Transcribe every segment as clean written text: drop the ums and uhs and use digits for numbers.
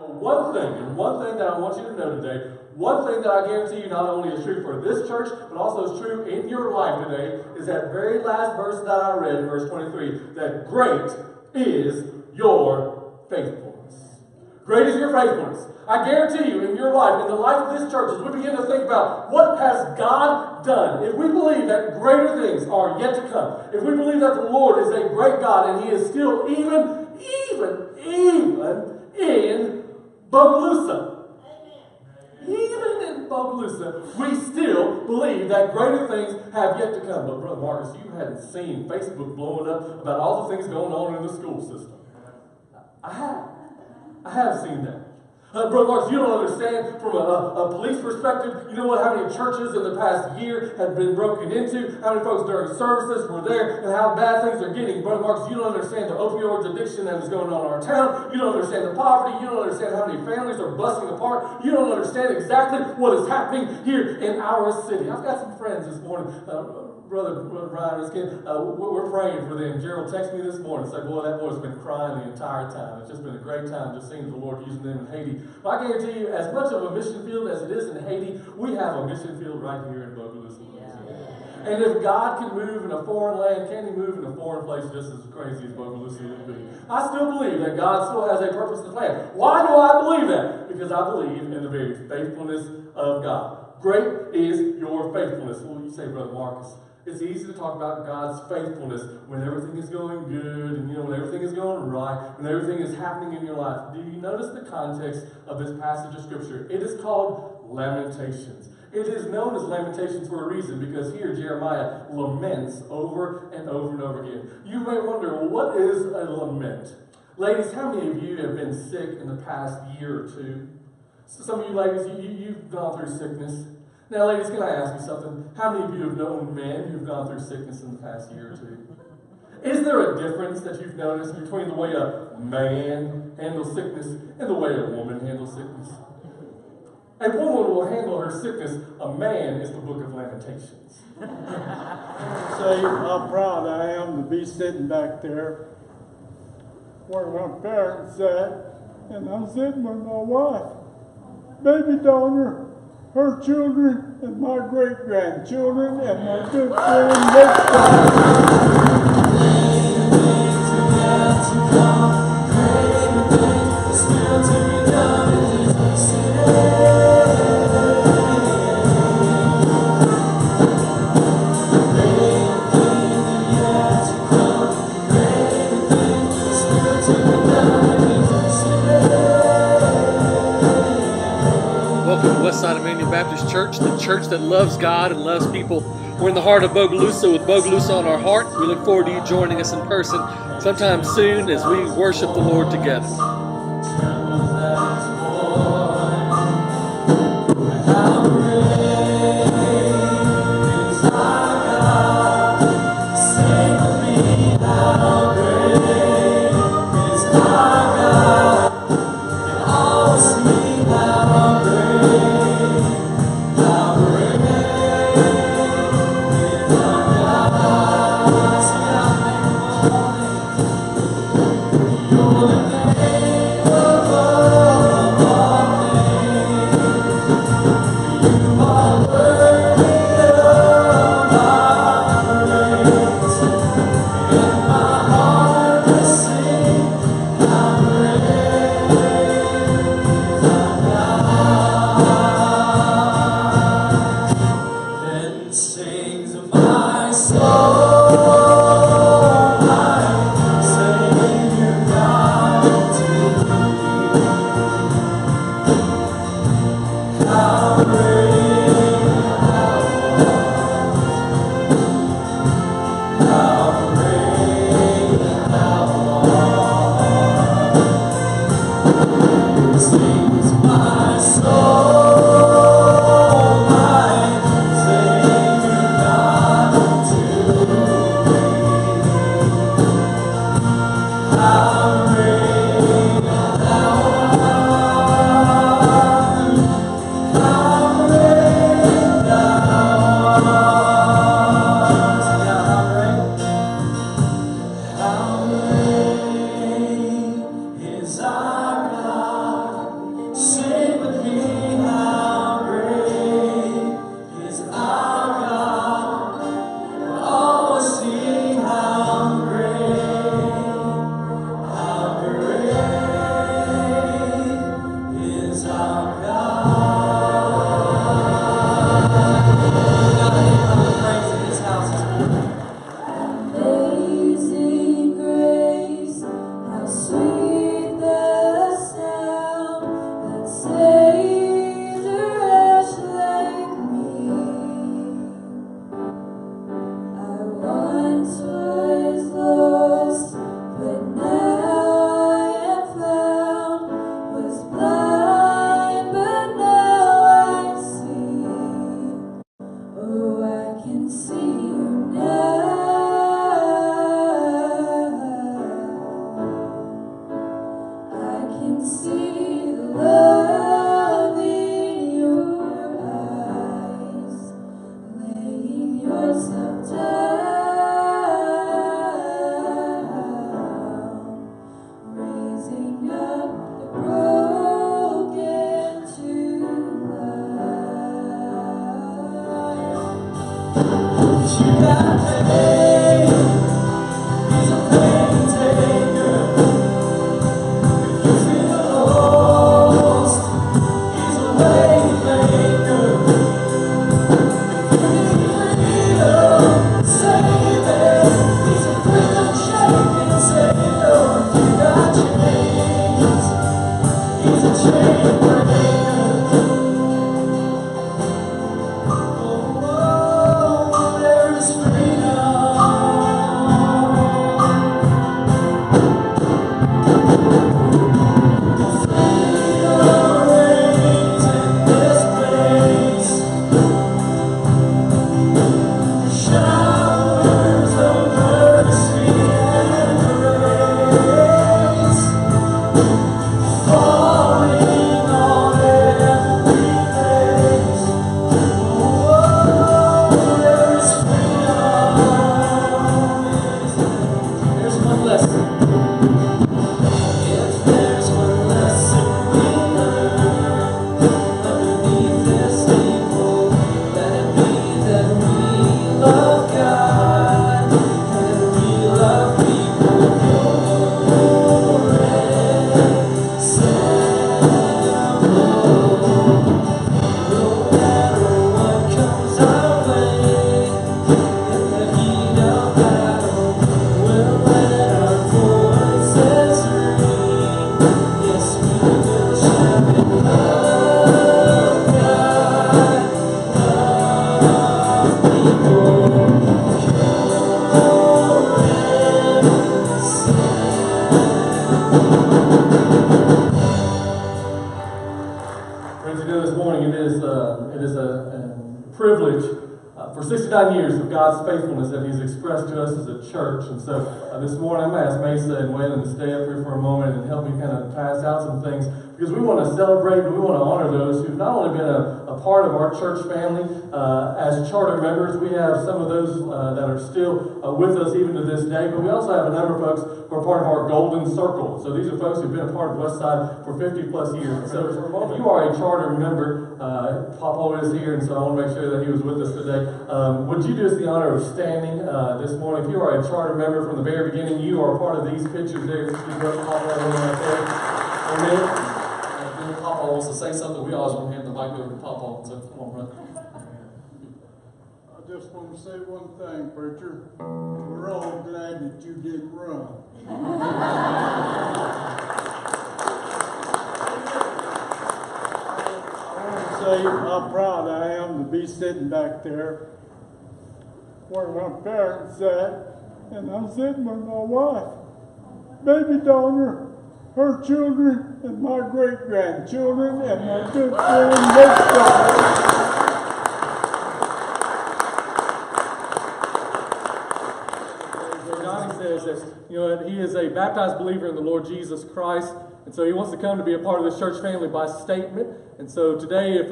one thing, and one thing that I want you to know today, one thing that I guarantee you not only is true for this church, but also is true in your life today, is that very last verse that I read, verse 23, that great is your faithfulness. Great is your faithfulness. I guarantee you, in your life, in the life of this church, as we begin to think about what has God done, if we believe that greater things are yet to come, if we believe that the Lord is a great God and He is still even in Bogalusa, even in Bogalusa, we still believe that greater things have yet to come. But Brother Marcus, you hadn't seen Facebook blowing up about all the things going on in the school system. I have seen that. Brother Marcus, you don't understand from a police perspective. You know what? How many churches in the past year have been broken into? How many folks during services were there? And how bad things are getting. Brother Marcus, you don't understand the opioid addiction that is going on in our town. You don't understand the poverty. You don't understand how many families are busting apart. You don't understand exactly what is happening here in our city. I've got some friends this morning. Brother Ryan and his kid, we're praying for them. Gerald texted me this morning and said, boy, that boy's been crying the entire time. It's just been a great time just seeing the Lord using them in Haiti. But I guarantee you, as much of a mission field as it is in Haiti, we have a mission field right here in Bogalusa, Louisiana. And if God can move in a foreign land, can He move in a foreign place just as crazy as Bogalusa would be? I still believe that God still has a purpose and plan. Why do I believe that? Because I believe in the very faithfulness of God. Great is your faithfulness. Well, you say, Brother Marcus, it's easy to talk about God's faithfulness when everything is going good and when everything is going right, when everything is happening in your life. Do you notice the context of this passage of Scripture? It is called Lamentations. It is known as Lamentations for a reason, because here Jeremiah laments over and over and over again. You may wonder, well, what is a lament? Ladies, how many of you have been sick in the past year or two? Some of you ladies, you've gone through sickness. Now, ladies, can I ask you something? How many of you have known men who've gone through sickness in the past year or two? Is there a difference that you've noticed between the way a man handles sickness and the way a woman handles sickness? A woman will handle her sickness. A man is the book of Lamentations. Say how proud I am to be sitting back there where my parents sat, and I'm sitting with my wife, baby daughter, her children, and my great-grandchildren, and my good friend Westside. Westside Emmanuel Baptist Church, the church that loves God and loves people. We're in the heart of Bogalusa with Bogalusa on our heart. We look forward to you joining us in person sometime soon as we worship the Lord together. Privilege for 69 years of God's faithfulness that He's expressed to us as a church. And so this morning I'm going to ask Mesa and Waylon to stay up here for a moment and help me kind of pass out some things, because we want to celebrate and we want to honor those who've not only been a part of our church family as charter members. We have some of those that are still with us even to this day, but we also have a number of folks who are part of our golden circle. So these are folks who've been a part of Westside for 50 plus years. And so if you are a charter member, Papa is here, and so I want to make sure that he was with us today. Would you do us the honor of standing this morning? If you are a charter member from the very beginning, you are a part of these pictures there. Just keep up, Papa, right there. Amen. If Papa wants to say something, we always want to hand the mic over to Papa. So come on, brother. I just want to say one thing, preacher. We're all glad that you didn't run. Say how proud I am to be sitting back there where my parents sat, and I'm sitting with my wife, baby daughter, her children, and my great-grandchildren, and my good friend Westside. Johnny says that he is a baptized believer in the Lord Jesus Christ, and so he wants to come to be a part of this church family by statement. And so today, if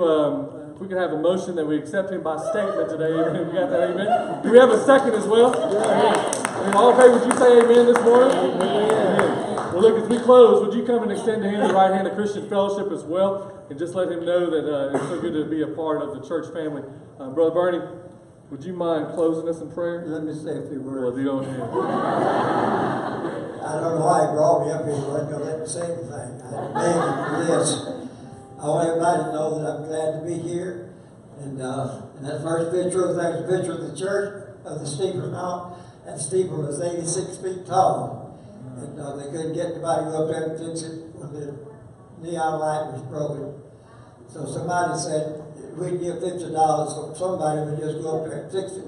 we could have a motion that we accept him by statement today, amen. We got that, amen. Do we have a second as well? Amen. All in favor, would you say amen this morning? Amen. Well, look, as we close, would you come and extend to him the right hand of Christian fellowship as well, and just let him know that it's so good to be a part of the church family. Brother Bernie, would you mind closing us in prayer? Let me say a few words. Well, go ahead. I don't know why he brought me up here. He wasn't going to let me say anything. I begged him for this. I want everybody to know that I'm glad to be here. And that first picture, there's a picture of the church, of the steeple now. That steeple was 86 feet tall. And they couldn't get anybody to go up there and fix it when the neon light was broken. So somebody said, we'd give $50 so somebody would just go up there and fix it.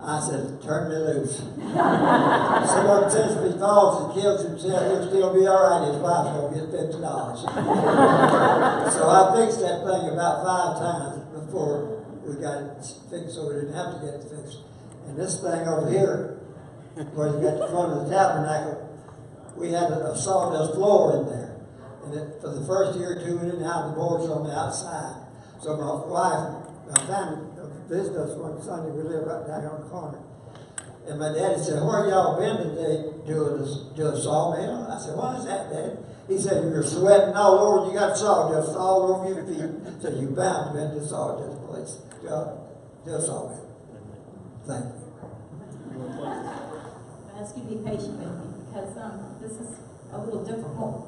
I said, turn me loose. Someone says if he falls and kills himself, he'll still be all right. His wife's going to get $50. So I fixed that thing about 5 times before we got it fixed, so we didn't have to get it fixed. And this thing over here, where you got the front of the tabernacle, we had a sawdust floor in there. And for the first year or two, we didn't have the boards on the outside. So my wife, my family, visited us one Sunday. We live right down here on the corner. And my daddy said, where y'all been today? Do a sawmill? I said, why is that, Dad? He said, you're sweating all over and you got sawdust all over your feet. So you bound to been to sawdust place. Do a sawmill. Thank you. I ask you to be patient with me because this is a little difficult.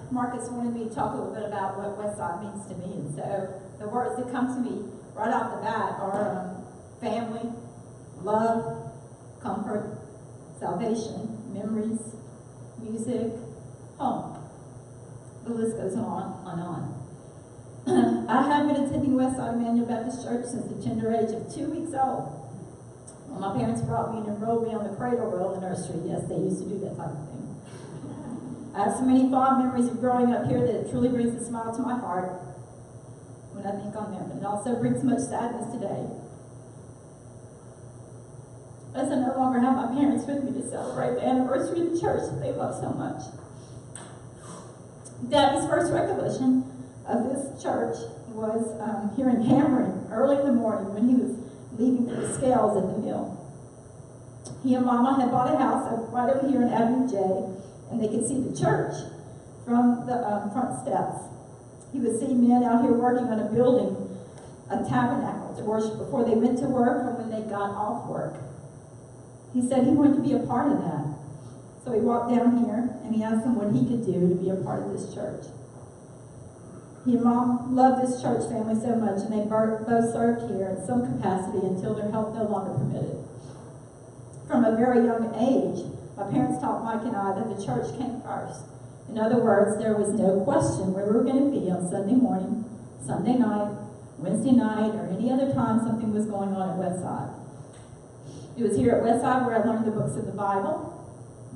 Marcus wanted me to talk a little bit about what Westside means to me, and so the words that come to me right off the bat are family, love, comfort, salvation, memories, music, home. The list goes on and on. I have been attending Westside Emmanuel Baptist Church since the tender age of 2 weeks old. When my parents brought me and enrolled me on the cradle roll in the nursery, yes, they used to do that type of thing. I have so many fond memories of growing up here that it truly brings a smile to my heart when I think on them. And it also brings much sadness today, as I no longer have my parents with me to celebrate the anniversary of the church that they love so much. Daddy's first recollection of this church was hearing hammering early in the morning when he was leaving for the scales at the mill. He and Mama had bought a house right over here in Avenue J, and they could see the church from the front steps. He would see men out here working on a building, a tabernacle to worship before they went to work or when they got off work. He said he wanted to be a part of that. So he walked down here and he asked them what he could do to be a part of this church. He and Mom loved this church family so much, and they both served here in some capacity until their health no longer permitted. From a very young age, my parents taught Mike and I that the church came first. In other words, there was no question where we were going to be on Sunday morning, Sunday night, Wednesday night, or any other time something was going on at Westside. It was here at Westside where I learned the books of the Bible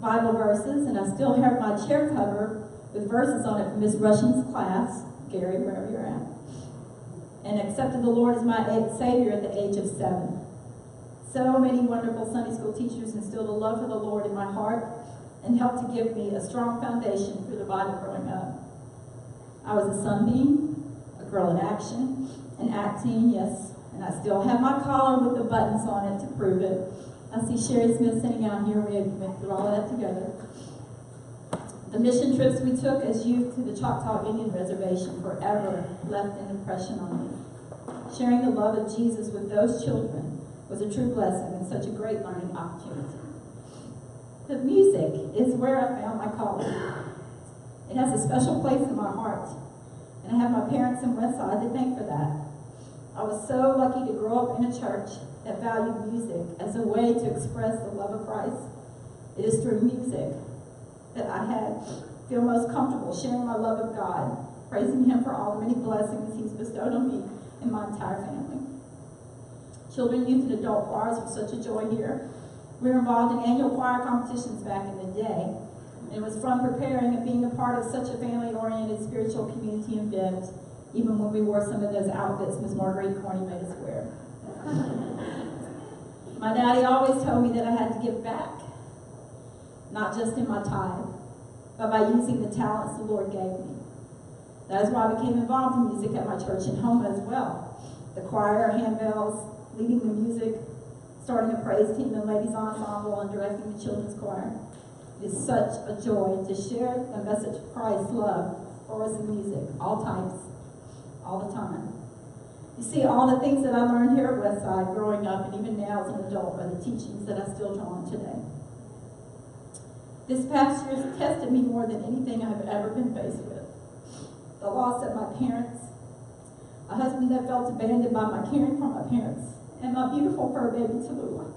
verses, and I still have my chair cover with verses on it from Miss Rushing's class, Gary, wherever you're at, and accepted the Lord as my Savior at the age of 7. So many wonderful Sunday school teachers instilled a love for the Lord in my heart and helped to give me a strong foundation through the Bible growing up. I was a sunbeam, a girl in action, an acting, yes, and I still have my collar with the buttons on it to prove it. I see Sherry Smith sitting out here. We went through all of that together. The mission trips we took as youth to the Choctaw Indian Reservation forever left an impression on me. Sharing the love of Jesus with those children was a true blessing and such a great learning opportunity. The music is where I found my calling. It has a special place in my heart, and I have my parents in Westside to thank for that. I was so lucky to grow up in a church that valued music as a way to express the love of Christ. It is through music that I feel most comfortable sharing my love of God, praising Him for all the many blessings He's bestowed on me and my entire family. Children, youth, and adult choirs were such a joy here. We were involved in annual choir competitions back in the day, and it was fun preparing and being a part of such a family-oriented spiritual community event, even when we wore some of those outfits Ms. Marguerite Corney made us wear. My daddy always told me that I had to give back, not just in my tithe, but by using the talents the Lord gave me. That is why I became involved in music at my church and home as well. The choir, handbells, leading the music, starting a praise team and ladies ensemble, and directing the children's choir. It is such a joy to share the message of Christ's love for us in music, all types, all the time. You see, all the things that I learned here at Westside growing up and even now as an adult are the teachings that I still draw on today. This past year has tested me more than anything I've ever been faced with. The loss of my parents, a husband that felt abandoned by my caring for my parents, and my beautiful fur baby Tallulah.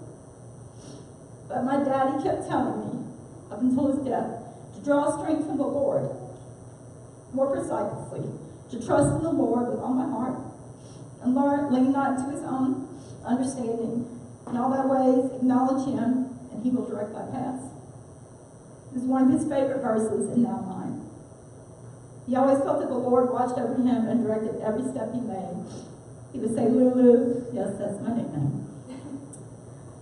But my daddy kept telling me, up until his death, to draw strength from the Lord. More precisely, to trust in the Lord with all my heart, and lean not to his own understanding. In all thy ways, acknowledge him, and he will direct thy paths. This is one of his favorite verses, and now mine. He always felt that the Lord watched over him and directed every step he made. He would say, Lulu, yes, that's my nickname.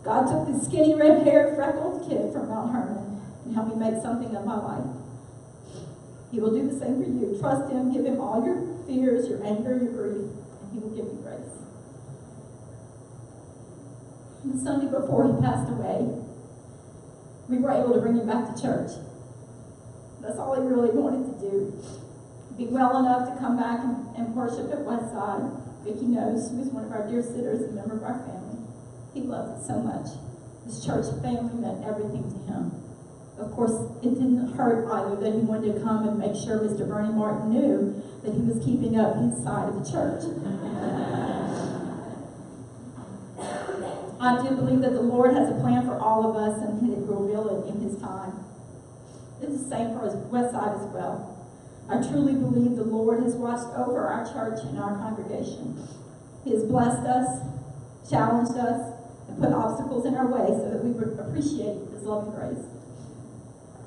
God took this skinny, red-haired, freckled kid from Mount Hermon and helped me make something of my life. He will do the same for you. Trust him, give him all your fears, your anger, your grief, and he will give you grace. And the Sunday before he passed away, we were able to bring him back to church. That's all he really wanted to do. Be well enough to come back and worship at Westside, Vicki knows she was one of our dear sitters, a member of our family. He loved it so much. This church family meant everything to him. Of course, it didn't hurt either that he wanted to come and make sure Mr. Bernie Martin knew that he was keeping up his side of the church. I do believe that the Lord has a plan for all of us, and He will reveal it in His time. It's the same for Westside as well. I truly believe the Lord has watched over our church and our congregation. He has blessed us, challenged us, and put obstacles in our way so that we would appreciate His love and grace.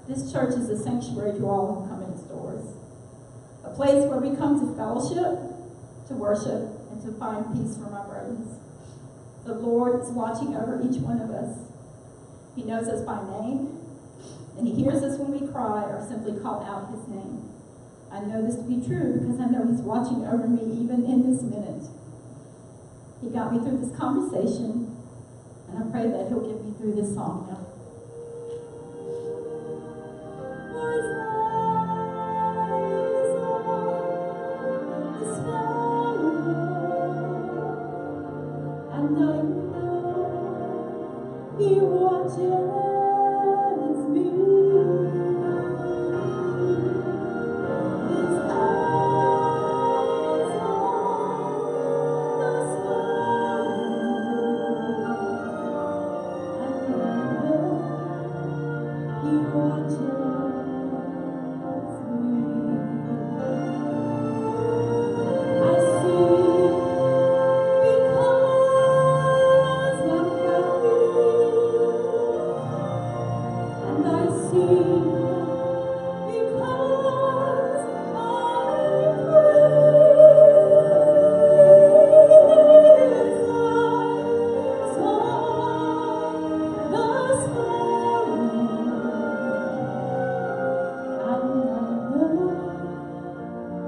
This church is a sanctuary to all who come in its doors. A place where we come to fellowship, to worship, and to find peace from our burdens. The Lord is watching over each one of us. He knows us by name, and He hears us when we cry or simply call out His name. I know this to be true because I know He's watching over me even in this minute. He got me through this conversation, and I pray that He'll get me through this song now. And I know He watches me. His eyes on the sparrow, and I know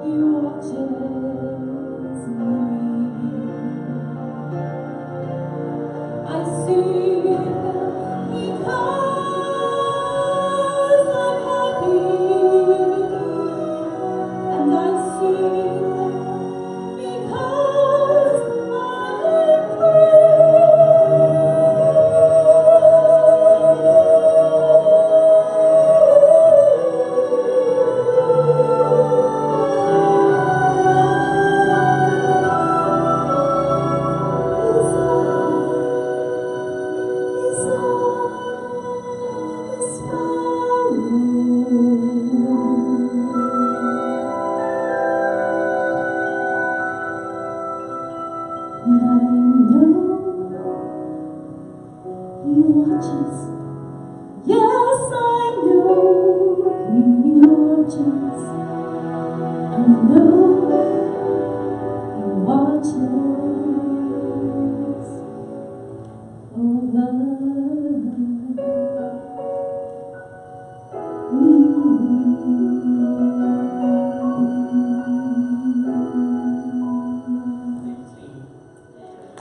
He watches me. I see.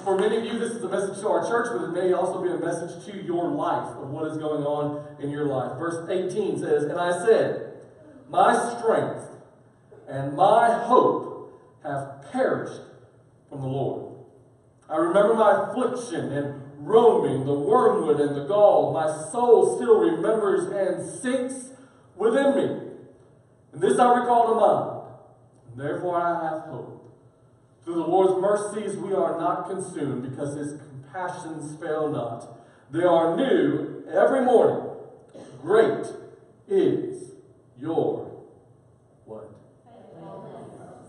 For many of you, this is a message to our church, but it may also be a message to your life of what is going on in your life. Verse 18 says, "And I said, my strength and my hope have perished from the Lord. I remember my affliction and roaming, the wormwood and the gall. My soul still remembers and sinks within me. And this I recall to mind, and therefore I have hope. Through the Lord's mercies we are not consumed, because His compassions fail not. They are new every morning. Great is your" what?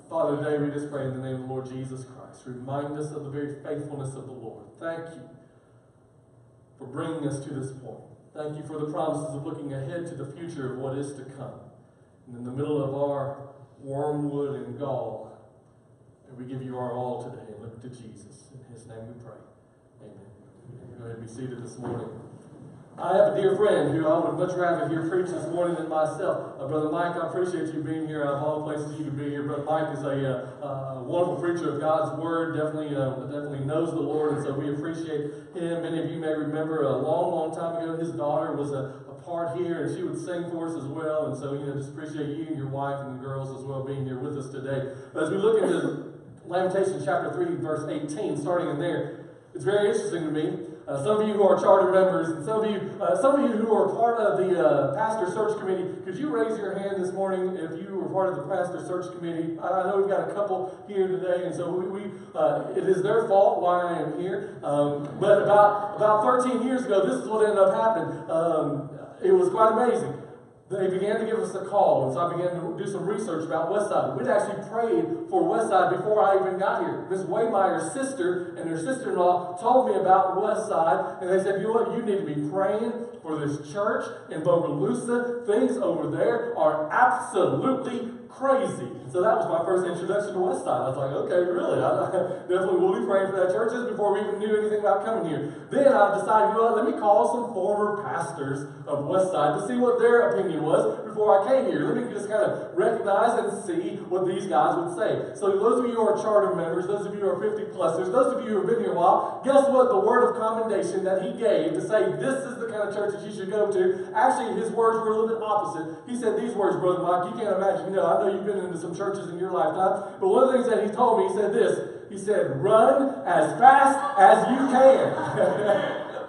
Father, today we just pray in the name of the Lord Jesus Christ. Remind us of the very faithfulness of the Lord. Thank you for bringing us to this point. Thank you for the promises of looking ahead to the future of what is to come. And in the middle of our wormwood and gall, we give you our all today and look to Jesus. In His name we pray. Amen. Go ahead and be seated this morning. I have a dear friend who I would much rather hear preach this morning than myself. Brother Mike, I appreciate you being here. Out of all the places you can be here, Brother Mike is a wonderful preacher of God's Word. Definitely knows the Lord, and so we appreciate him. Many of you may remember a long, long time ago, his daughter was a part here, and she would sing for us as well. And so, just appreciate you and your wife and the girls as well being here with us today. But as we look into Lamentations chapter 3, verse 18, starting in there. It's very interesting to me. Some of you who are charter members, and some of you who are part of the pastor search committee, could you raise your hand this morning if you were part of the pastor search committee? I know we've got a couple here today, and so it is their fault why I am here. But about 13 years ago, this is what ended up happening. It was quite amazing. They began to give us a call, and so I began to do some research about Westside. We'd actually prayed for Westside before I even got here. Miss Waymeyer's sister and her sister-in-law told me about Westside, and they said, you know what, you need to be praying for this church in Bogalusa. Things over there are absolutely crazy. So that was my first introduction to Westside. I was like, okay, really? I definitely will be praying for that church. Just before we even knew anything about coming here. Then I decided, you know what, let me call some former pastors of Westside to see what their opinion was before I came here. Let me just kind of recognize and see what these guys would say. So those of you who are charter members, those of you who are 50-plussers, those of you who have been here a while, guess what the word of commendation that he gave to say this is the kind of church that you should go to? Actually, his words were a little bit opposite. He said these words, Brother Mike, you can't imagine. I know you've been into some churches in your lifetime, but one of the things that he told me, he said this. He said, run as fast as you can.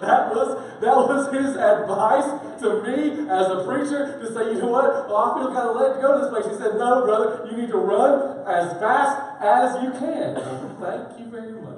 That was his advice to me as a preacher to say, you know what? Well, I feel kind of led to go to this place. He said, no, brother, you need to run as fast as you can. Thank you very much.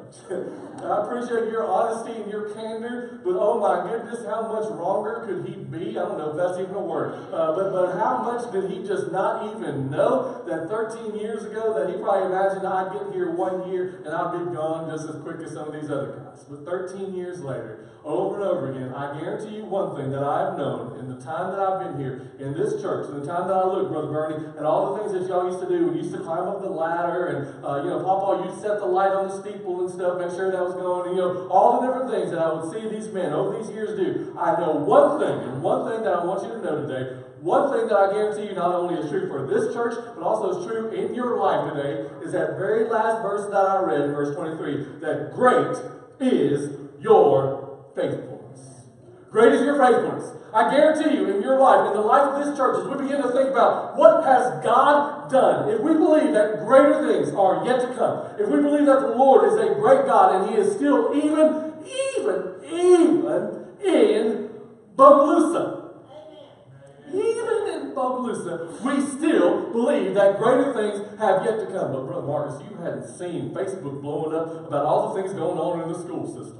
I appreciate your honesty and your candor, but oh my goodness, how much wronger could he be? I don't know if that's even a word. But how much did he just not even know that 13 years ago that he probably imagined I'd get here 1 year and I'd be gone just as quick as some of these other guys. But 13 years later, over and over again, I guarantee you one thing that I've known in the time that I've been here in this church, in the time that I look, Brother Bernie, and all the things that y'all used to do. We used to climb up the ladder, and Papa, you'd set the light on the steeple and stuff, make sure that was going, and all the different things that I would see these men over these years do. I know one thing, and one thing that I want you to know today. One thing that I guarantee you not only is true for this church, but also is true in your life today, is that very last verse that I read, verse 23, that great is your faithfulness. Great is your faithfulness. I guarantee you, in your life, in the life of this church, as we begin to think about what has God done, if we believe that greater things are yet to come, if we believe that the Lord is a great God and He is still even in Bogalusa, even in Bogalusa, we still believe that greater things have yet to come. But Brother Marcus, you hadn't seen Facebook blowing up about all the things going on in the school system.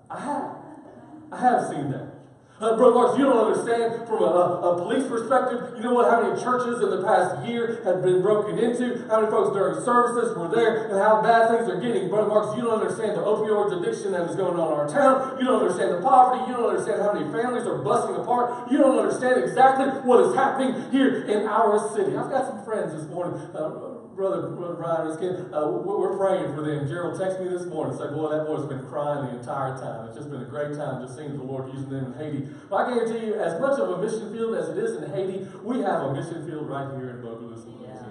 I have seen that. Brother Marcus, you don't understand from a police perspective, you know what, how many churches in the past year have been broken into, how many folks during services were there, and how bad things are getting. Brother Marcus, you don't understand the opioids addiction that is going on in our town. You don't understand the poverty. You don't understand how many families are busting apart. You don't understand exactly what is happening here in our city. I've got some friends this morning. Brother Ryan and Skin, we're praying for them. Gerald texted me this morning and said, boy, that boy's been crying the entire time. It's just been a great time just seeing the Lord using them in Haiti. But I guarantee you, as much of a mission field as it is in Haiti, we have a mission field right here in Bogalusa, Louisiana.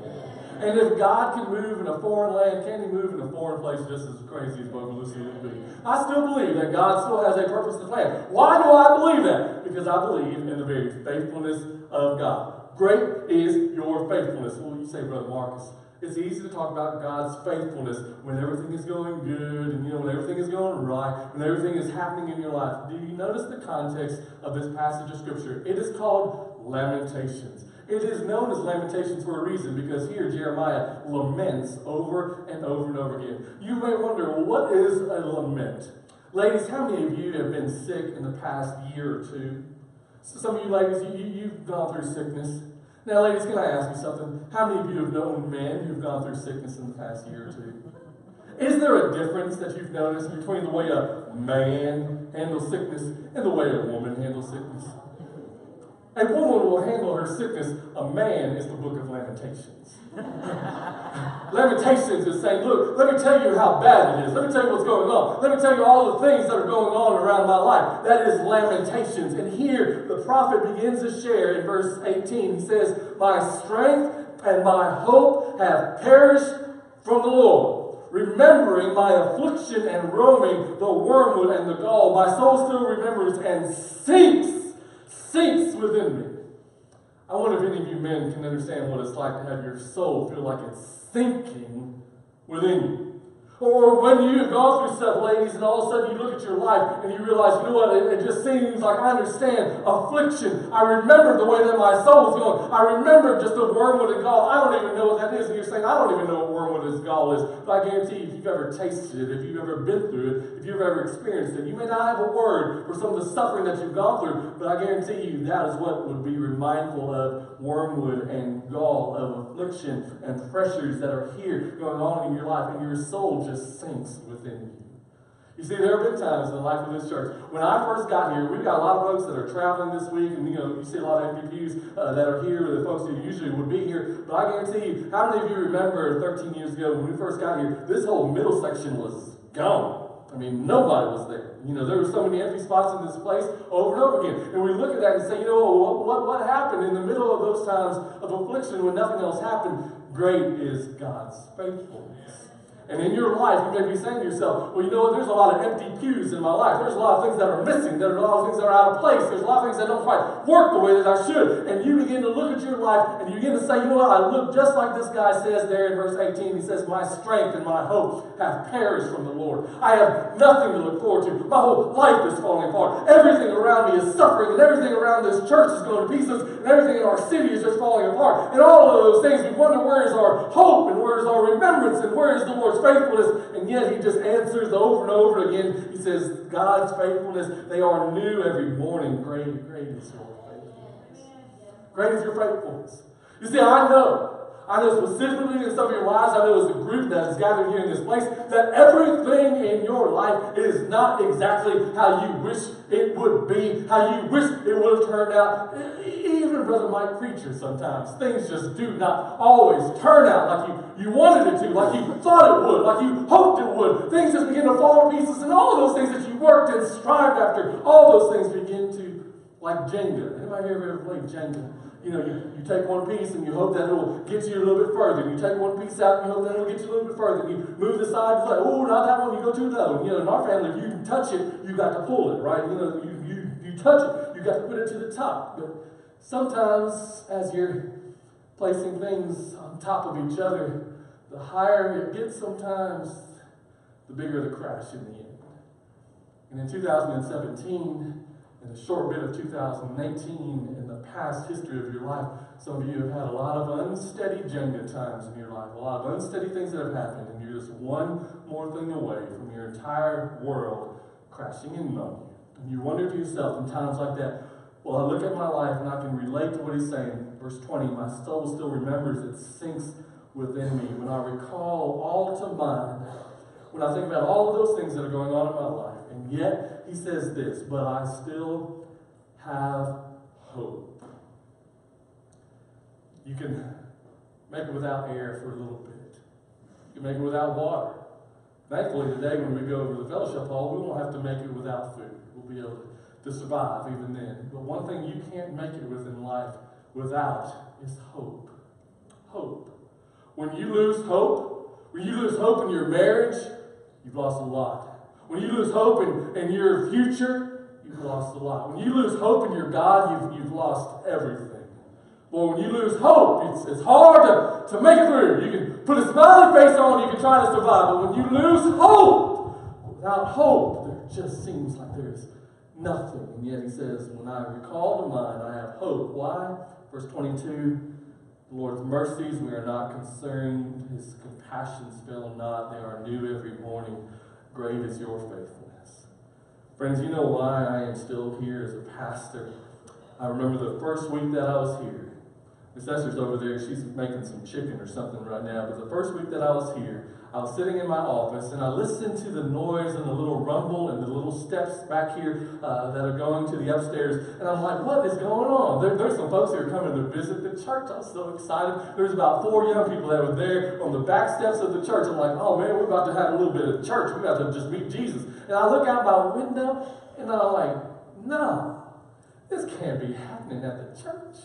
And if God can move in a foreign land, can He move in a foreign place just as crazy as Bogalusa would be? I still believe that God still has a purpose and plan. Why do I believe that? Because I believe in the very faithfulness of God. Great is your faithfulness. Well, you say, Brother Marcus, it's easy to talk about God's faithfulness when everything is going good and when everything is going right, when everything is happening in your life. Do you notice the context of this passage of Scripture? It is called Lamentations. It is known as Lamentations for a reason, because here Jeremiah laments over and over and over again. You may wonder, well, what is a lament? Ladies, how many of you have been sick in the past year or two? So some of you ladies, you've gone through sickness. Now, ladies, can I ask you something? How many of you have known men who've gone through sickness in the past year or two? Is there a difference that you've noticed between the way a man handles sickness and the way a woman handles sickness? A woman will handle her sickness. A man is the book of Lamentations. Lamentations is saying, look, let me tell you how bad it is. Let me tell you what's going on. Let me tell you all the things that are going on around my life. That is Lamentations. And here the prophet begins to share in verse 18. He says, my strength and my hope have perished from the Lord. Remembering my affliction and roaming, the wormwood and the gall, my soul still remembers and sinks within me. I wonder if any of you men can understand what it's like to have your soul feel like it's sinking within you. Or when you've gone through stuff, ladies, and all of a sudden you look at your life and you realize, you know what, it just seems like I understand affliction. I remember the way that my soul was going. I remember just the wormwood and gall. I don't even know what that is. And you're saying, I don't even know what wormwood and gall is. But I guarantee you, if you've ever tasted it, if you've ever been through it, if you've ever experienced it, you may not have a word for some of the suffering that you've gone through, but I guarantee you that is what would be mindful of wormwood and gall, of affliction and pressures that are here going on in your life, and your soul just sinks within you. You see, there have been times in the life of this church. When I first got here, we've got a lot of folks that are traveling this week, and you see a lot of empty pews that are here, the folks who usually would be here. But I guarantee you, how many of you remember 13 years ago when we first got here, this whole middle section was gone. I mean, nobody was there. There were so many empty spots in this place over and over again. And we look at that and say, what happened in the middle of those times of affliction when nothing else happened? Great is God's faithfulness. And in your life, you may be saying to yourself, well, you know what, there's a lot of empty pews in my life. There's a lot of things that are missing. There's a lot of things that are out of place. There's a lot of things that don't quite work the way that I should. And you begin to look at your life and you begin to say, you know what, I look just like this guy says there in verse 18. He says, my strength and my hope have perished from the Lord. I have nothing to look forward to. My whole life is falling apart. Everything around me is suffering, and everything around this church is going to pieces, and everything in our city is just falling apart. And all of those things, we wonder, where is our hope, and where is our remembrance, and where is the Lord's faithfulness? And yet he just answers over and over again. He says, God's faithfulness, they are new every morning. Great is your faithfulness. Great is your faithfulness. You see, I know specifically in some of your lives, I know as a group that is gathered here in this place, that everything in your life is not exactly how you wish it would be, how you wish it would have turned out. Even Brother Mike Preacher, sometimes things just do not always turn out like you wanted it to, like you thought it would, like you hoped it would. Things just begin to fall to pieces, and all of those things that you worked and strived after, all those things begin to, like Jenga. Anybody here ever played Jenga? You take one piece and you hope that it'll get you a little bit further. You take one piece out and you hope that it'll get you a little bit further. You move the side, it's like, oh, not that one, you go to another one. In our family, if you touch it, you got to pull it, right? You touch it, you got to put it to the top. But sometimes, as you're placing things on top of each other, the higher it gets sometimes, the bigger the crash in the end. And in 2017, in a short bit of 2018, in the past history of your life, some of you have had a lot of unsteady Jenga times in your life, a lot of unsteady things that have happened, and you're just one more thing away from your entire world crashing in on you. And you wonder to yourself in times like that, well, I look at my life and I can relate to what he's saying. Verse 20, my soul still remembers, it sinks within me. When I recall all to mind, when I think about all of those things that are going on in my life, and yet he says this, but I still have hope. You can make it without air for a little bit. You can make it without water. Thankfully today when we go over to the fellowship hall, we won't have to make it without food. We'll be able to survive even then. But one thing you can't make it with in life without is hope. Hope. When you lose hope in your marriage, you've lost a lot. When you lose hope in your future, you've lost a lot. When you lose hope in your God, you've lost everything. Well, when you lose hope, it's hard to make it through. You can put a smiley face on, you can try to survive. But when you lose hope, without hope, there just seems like there's nothing. And yet he says, when I recall to mind, I have hope. Why? Verse 22, the Lord's mercies, we are not concerned. His compassions fail not. They are new every morning. Great is your faithfulness. Friends, you know why I am still here as a pastor. I remember the first week that I was here. Miss Esther's over there, she's making some chicken or something right now, but the first week that I was here, I was sitting in my office and I listened to the noise and the little rumble and the little steps back here that are going to the upstairs, and I'm like, what is going on? There's some folks here coming to visit the church. I was so excited. There's about 4 young people that were there on the back steps of the church. I'm like, oh man, we're about to have a little bit of church. We're about to just meet Jesus. And I look out my window and I'm like, no, this can't be happening at the church.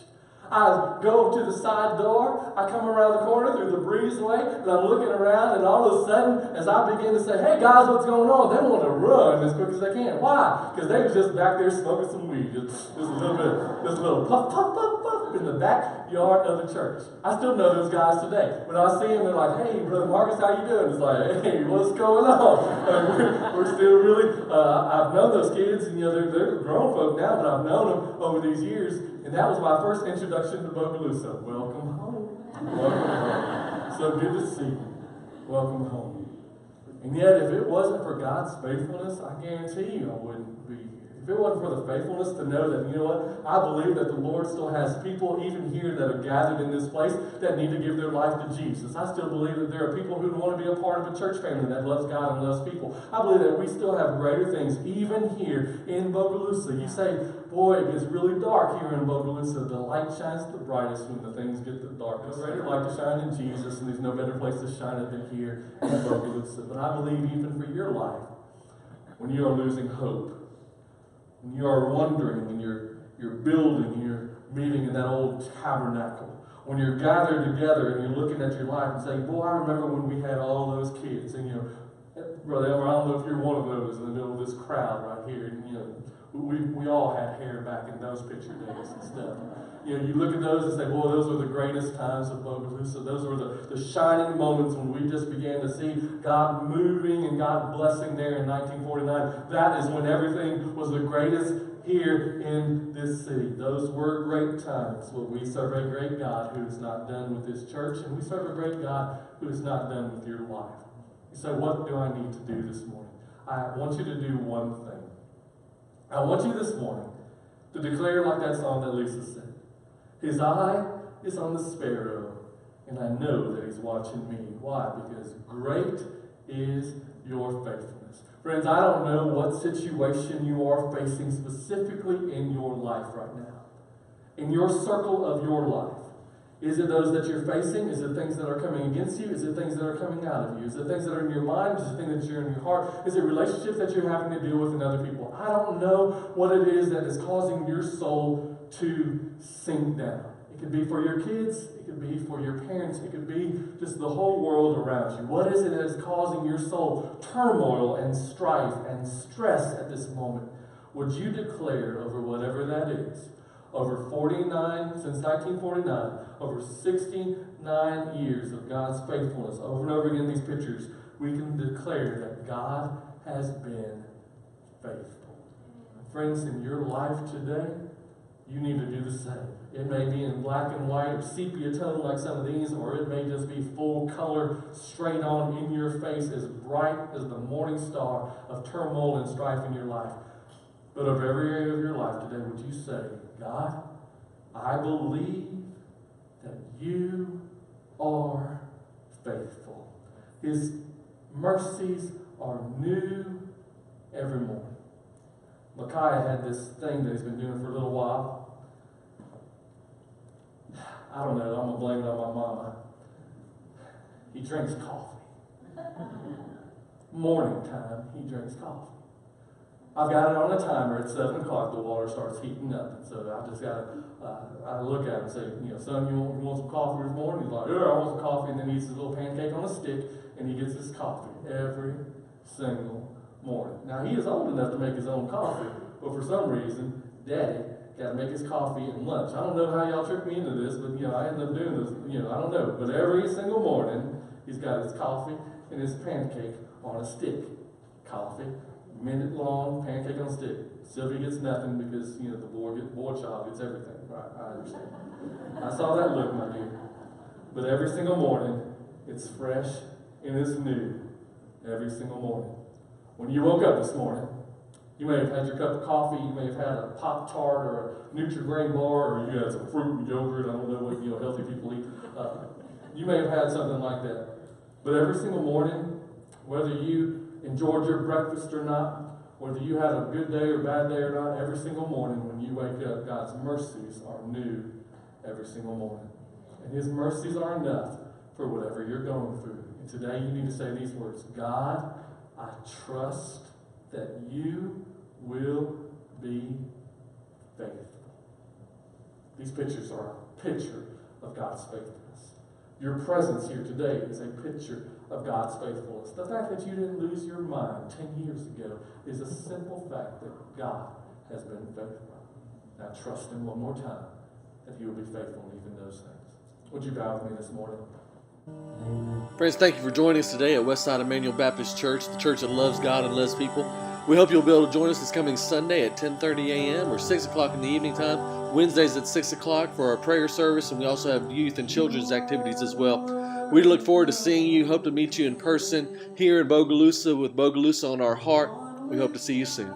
I go to the side door, I come around the corner through the breezeway, and I'm looking around, and all of a sudden, as I begin to say, hey guys, what's going on? They want to run as quick as they can. Why? Because they were just back there smoking some weed. Just a little puff, puff, puff, puff. group in the backyard of the church. I still know those guys today. When I see them, they're like, "Hey, Brother Marcus, how you doing?" It's like, "Hey, what's going on?" We're still really, I've known those kids, and they're grown folk now, but I've known them over these years, and that was my first introduction to Bogalusa. Welcome home. Welcome home. So good to see you. Welcome home. And yet, if it wasn't for God's faithfulness, I guarantee you I wouldn't be here. If it wasn't for the faithfulness to know that, you know what, I believe that the Lord still has people, even here, that are gathered in this place that need to give their life to Jesus. I still believe that there are people who want to be a part of a church family that loves God and loves people. I believe that we still have greater things, even here in Bogalusa. You say, boy, it gets really dark here in Bogalusa. The light shines the brightest when the things get the darkest. Greater light to shine in Jesus, and there's no better place to shine it than here in Bogalusa. But I believe even for your life, when you are losing hope, when you are wondering, when you're building, you're meeting in that old tabernacle, when you're gathered together and you're looking at your life and saying, boy, I remember when we had all those kids, and Brother Elmer, I don't know if you're one of those in the middle of this crowd right here, and we all had hair back in those picture days and stuff. You look at those and say, boy, those were the greatest times of Bogalusa. Those were the shining moments when we just began to see God moving and God blessing there in 1949. That is when everything was the greatest here in this city. Those were great times, but we serve a great God who is not done with this church, and we serve a great God who is not done with your life. So what do I need to do this morning? I want you to do one thing. I want you this morning to declare like that song that Lisa said. His eye is on the sparrow, and I know that he's watching me. Why? Because great is your faithfulness. Friends, I don't know what situation you are facing specifically in your life right now. In your circle of your life. Is it those that you're facing? Is it things that are coming against you? Is it things that are coming out of you? Is it things that are in your mind? Is it things that are in your heart? Is it relationships that you're having to deal with in other people? I don't know what it is that is causing your soul to sink down. It could be for your kids. It could be for your parents. It could be just the whole world around you. What is it that is causing your soul turmoil and strife and stress at this moment? Would you declare over whatever that is? Over 49, since 1949, over 69 years of God's faithfulness, over and over again in these pictures, we can declare that God has been faithful. Friends, in your life today, you need to do the same. It may be in black and white or sepia tone like some of these, or it may just be full color, straight on in your face, as bright as the morning star of turmoil and strife in your life. But over every area of your life today, would you say, God, I believe that you are faithful. His mercies are new every morning. Micaiah had this thing that he's been doing for a little while. I don't know, I'm going to blame it on my mama. He drinks coffee. Morning time, he drinks coffee. I've got it on a timer at 7 o'clock. The water starts heating up. And so I just got to, I look at him and say, son, you want some coffee this morning? He's like, yeah, I want some coffee. And then he eats his little pancake on a stick, and he gets his coffee every single morning. Now, he is old enough to make his own coffee, but for some reason, Daddy got to make his coffee at lunch. I don't know how y'all tricked me into this, but, I ended up doing this, I don't know. But every single morning, he's got his coffee and his pancake on a stick. Coffee. Minute long pancake on a stick. Sylvia gets nothing because the boy child gets everything. Right? I understand. I saw that look, my dear. But every single morning, it's fresh and it's new. Every single morning. When you woke up this morning, you may have had your cup of coffee. You may have had a Pop-Tart or a Nutri-Grain bar, or you had some fruit and yogurt. I don't know what healthy people eat. You may have had something like that. But every single morning, whether you enjoyed your breakfast or not, whether you had a good day or bad day or not, every single morning when you wake up, God's mercies are new every single morning. And His mercies are enough for whatever you're going through. And today you need to say these words, God, I trust that you will be faithful. These pictures are a picture of God's faithfulness. Your presence here today is a picture of God's faithfulness. The fact that you didn't lose your mind 10 years ago is a simple fact that God has been faithful. Now trust Him one more time if you will be faithful in even those things. Would you bow with me this morning? Friends, thank you for joining us today at Westside Emmanuel Baptist Church, the church that loves God and loves people. We hope you'll be able to join us this coming Sunday at 10:30 a.m. or 6 o'clock in the evening time, Wednesdays at 6 o'clock for our prayer service, and we also have youth and children's activities as well. We look forward to seeing you, hope to meet you in person here in Bogalusa with Bogalusa on our heart. We hope to see you soon.